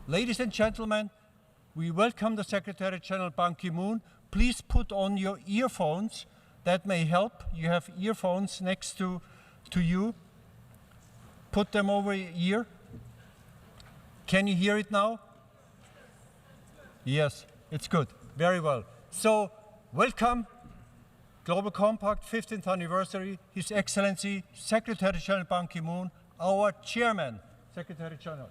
Ladies and gentlemen, we welcome the Secretary General Ban Ki-moon. Please put on your earphones. That may help. You have earphones next to you. Put them over your ear. Can you hear it now? Yes, it's good. Very well. So, welcome, Global Compact 15th anniversary, His Excellency Secretary General Ban Ki-moon, our Chairman, Secretary General.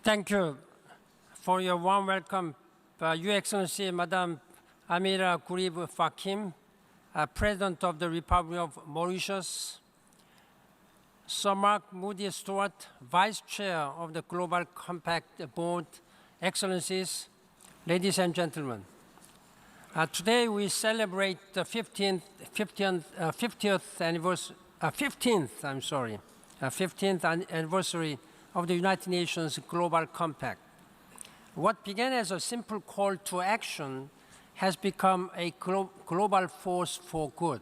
Thank you for your warm welcome, Your Excellency, Madam Amira Gurib Fakim, President of the Republic of Mauritius, Sir Mark Moody Stewart, Vice Chair of the Global Compact Board, Excellencies, ladies and gentlemen. Today we celebrate the 15th anniversary of the United Nations Global Compact. What began as a simple call to action has become a global force for good.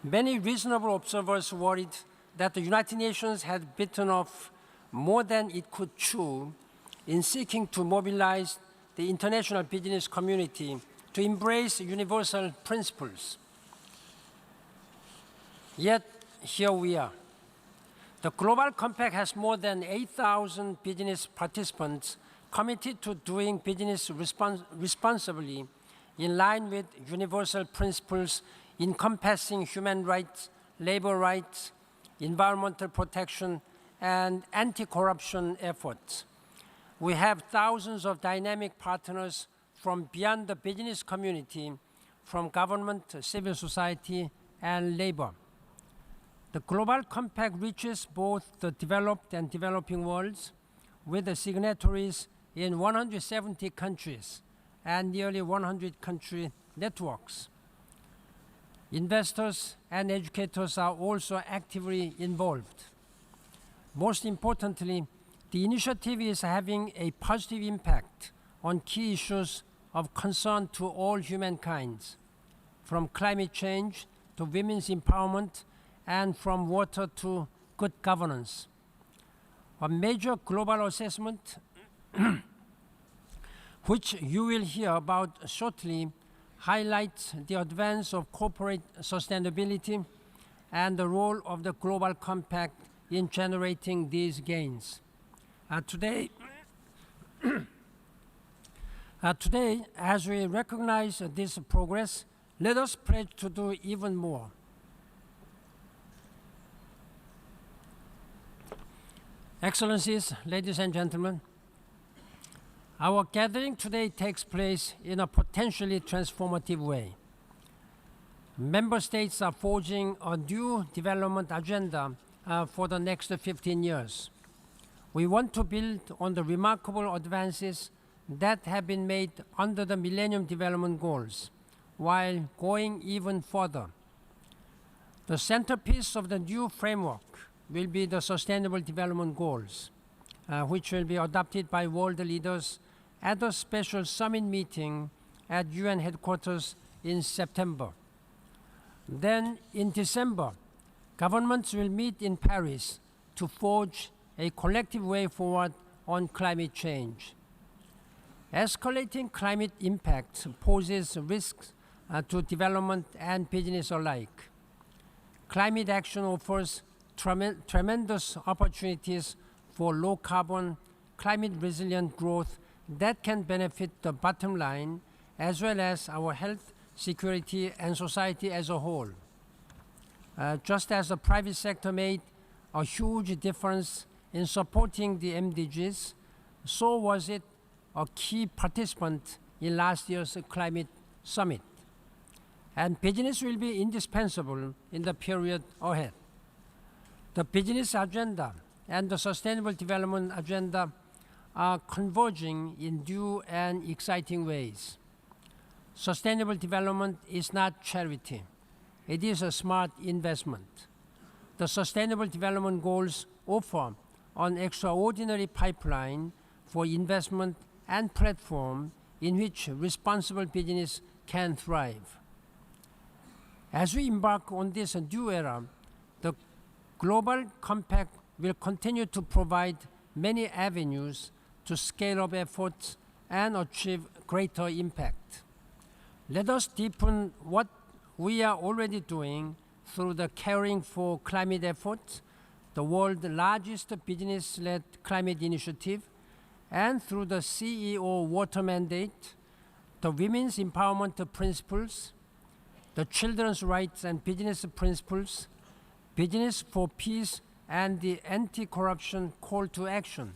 Many reasonable observers worried that the United Nations had bitten off more than it could chew in seeking to mobilize the international business community to embrace universal principles. Yet, here we are. The Global Compact has more than 8,000 business participants committed to doing business responsibly in line with universal principles encompassing human rights, labor rights, environmental protection, and anti-corruption efforts. We have thousands of dynamic partners from beyond the business community, from government, civil society, and labor. The Global Compact reaches both the developed and developing worlds, with the signatories in 170 countries and nearly 100 country networks. Investors and educators are also actively involved. Most importantly, the initiative is having a positive impact on key issues of concern to all humankind, from climate change to women's empowerment, and from water to good governance. A major global assessment, which you will hear about shortly, highlights the advance of corporate sustainability and the role of the Global Compact in generating these gains. Today, as we recognize this progress, let us pledge to do even more. Excellencies, ladies and gentlemen, our gathering today takes place in a potentially transformative way. Member states are forging a new development agenda for the next 15 years. We want to build on the remarkable advances that have been made under the Millennium Development Goals, while going even further. The centerpiece of the new framework will be the Sustainable Development Goals, which will be adopted by world leaders at a special summit meeting at UN headquarters in September. Then, in December, governments will meet in Paris to forge a collective way forward on climate change. Escalating climate impacts poses risks to development and business alike. Climate action offers tremendous opportunities for low-carbon, climate-resilient growth that can benefit the bottom line, as well as our health, security, and society as a whole. Just as the private sector made a huge difference in supporting the MDGs, so was it a key participant in last year's climate summit. And business will be indispensable in the period ahead. The business agenda and the sustainable development agenda are converging in new and exciting ways. Sustainable development is not charity. It is a smart investment. The Sustainable Development Goals offer an extraordinary pipeline for investment and platform in which responsible business can thrive. As we embark on this new era, the Global Compact will continue to provide many avenues to scale up efforts and achieve greater impact. Let us deepen what we are already doing through the Caring for Climate effort, the world's largest business-led climate initiative, and through the CEO Water Mandate, the Women's Empowerment Principles, the Children's Rights and Business Principles, Business for Peace, and the Anti-Corruption Call to Action.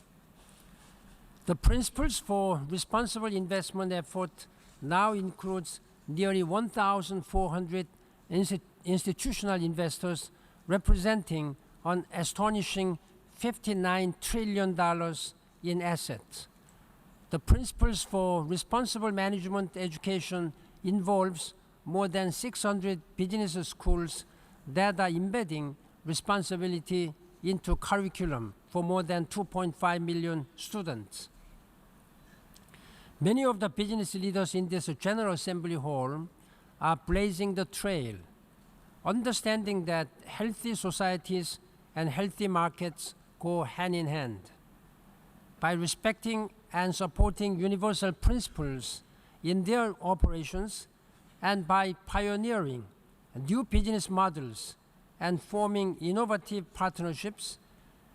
The principles for responsible investment effort now includes nearly 1,400 institutional investors representing an astonishing $59 trillion in assets. The principles for responsible management education involves more than 600 business schools that are embedding responsibility into curriculum for more than 2.5 million students. Many of the business leaders in this General Assembly Hall are blazing the trail, understanding that healthy societies and healthy markets go hand in hand. By respecting and supporting universal principles in their operations, and by pioneering new business models and forming innovative partnerships,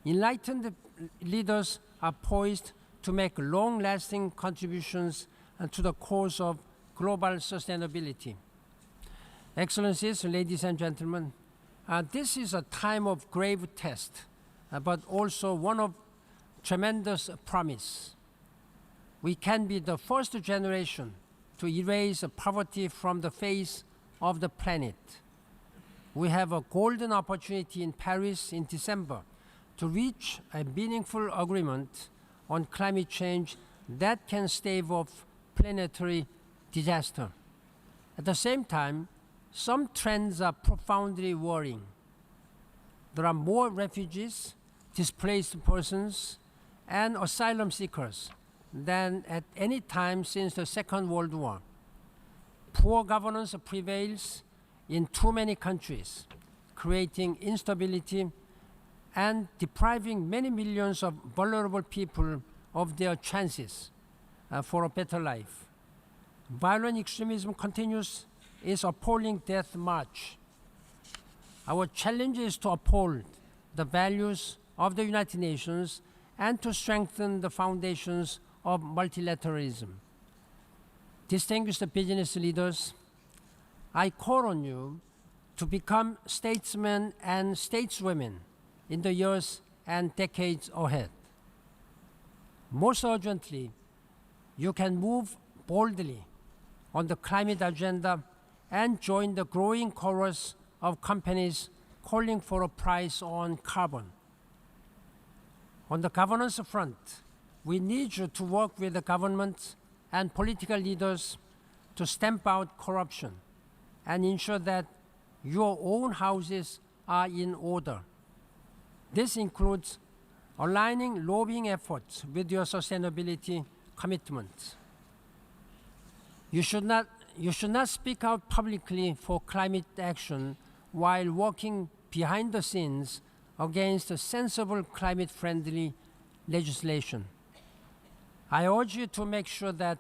enlightened leaders are poised to make long-lasting contributions to the cause of global sustainability. Excellencies, ladies and gentlemen, this is a time of grave test, but also one of tremendous promise. We can be the first generation to erase poverty from the face of the planet. We have a golden opportunity in Paris in December to reach a meaningful agreement on climate change that can stave off planetary disaster. At the same time, some trends are profoundly worrying. There are more refugees, displaced persons, and asylum seekers than at any time since the Second World War. Poor governance prevails in too many countries, creating instability and depriving many millions of vulnerable people of their chances for a better life. Violent extremism continues its appalling death march. Our challenge is to uphold the values of the United Nations and to strengthen the foundations of multilateralism. Distinguished business leaders, I call on you to become statesmen and stateswomen in the years and decades ahead. Most urgently, you can move boldly on the climate agenda and join the growing chorus of companies calling for a price on carbon. On the governance front, we need you to work with the government and political leaders to stamp out corruption and ensure that your own houses are in order. This includes aligning lobbying efforts with your sustainability commitments. You should not speak out publicly for climate action while working behind the scenes against sensible climate-friendly legislation. I urge you to make sure that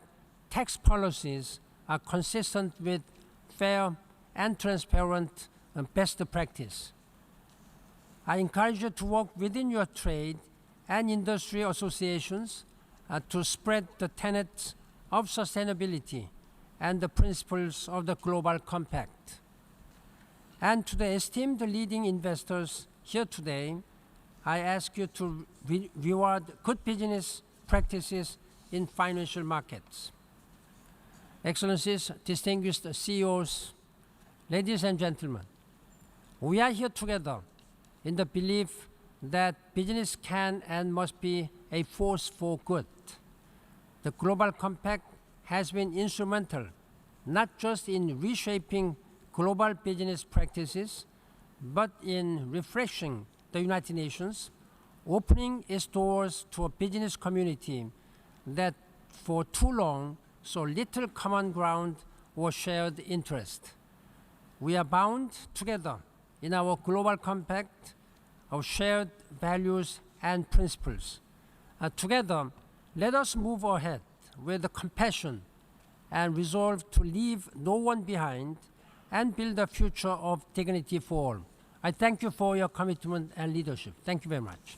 tax policies are consistent with fair and transparent best practice. I encourage you to work within your trade and industry associations to spread the tenets of sustainability and the principles of the Global Compact. And to the esteemed leading investors here today, I ask you to reward good business practices in financial markets. Excellencies, distinguished CEOs, ladies and gentlemen, we are here together in the belief that business can and must be a force for good. The Global Compact has been instrumental not just in reshaping global business practices, but in refreshing the United Nations, opening its doors to a business community that for too long saw little common ground or shared interest. We are bound together in our global compact of shared values and principles. Together, let us move ahead with compassion and resolve to leave no one behind and build a future of dignity for all. I thank you for your commitment and leadership. Thank you very much.